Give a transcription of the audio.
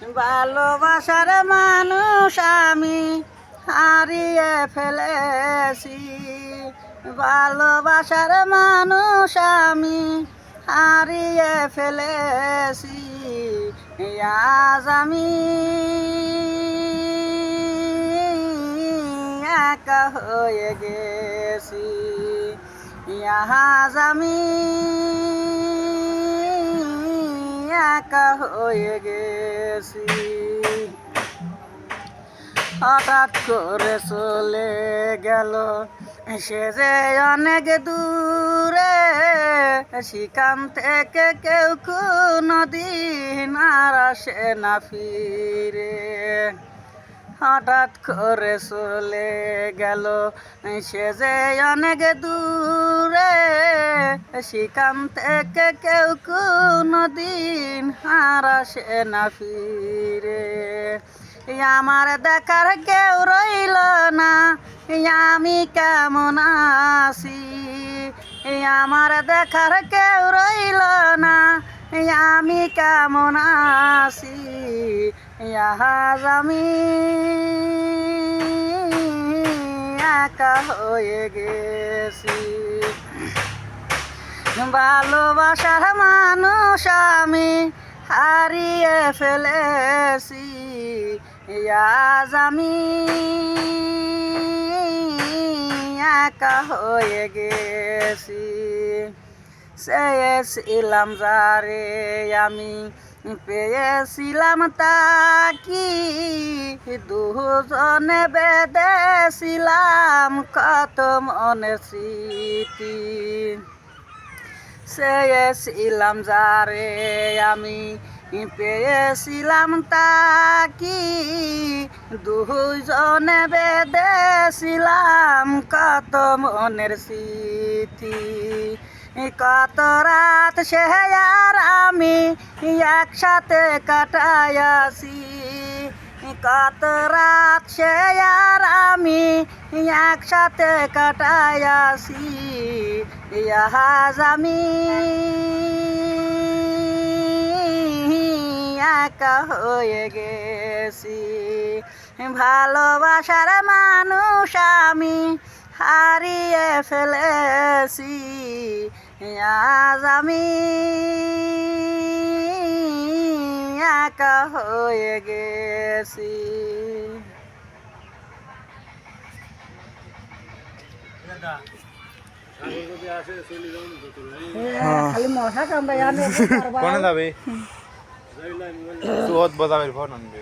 ভালোবাসার মানুষ আমি হারিয়ে ফেলেছি। ভালোবাসার মানুষ আমি হারিয়ে ফেলেছি। আজ আমি একা হয়ে গেছি। আজ আমি একা হয়ে গেছি। হঠাৎ করে চলে গেল সে যে অনেক দূরে, সেখান থেকে কেউ কোনদিন আর আসে না ফিরে। হঠাৎ করে চলে গেল সে যে অনেক দূরে, সেখান থেকে কেউ কোনদিন আর আসে না ফিরে। আমার দেখার কেউ রইল না, আমি কেমন আছি। আমার দেখার কেউ রইল না, আমি কেমন আছি। আজ আমি একা হয়ে গেছি। ভালোবাসার মানুষ আমি হারিয়ে ফেলেছি। আজ আমি একা হয়ে গেছি। চেয়েছিলাম যারে আমি পেয়েছিলাম তাকি, দুজনে বেঁধেছিলাম কত মনের স্মৃতি। চেয়েছিলাম যারে আমি পেয়েছিলাম তাকি, দুজনে বেঁধেছিলাম কত মনের স্মৃতি। কত রাত সে আর আমি একসাথে কাটাইয়াছি। কত রাত সে আর আমি একসাথে কাটাইয়াছি। আজ আমি একা হয়ে গেছি। ভালোবাসার মানুষ আমি হারিয়ে ফেলেছি। আজ আমি একা হয়ে গেছি। খালি মশা কামড়ায় কোনে যাবে? সুহদ বাজাবের ফোন আনবে।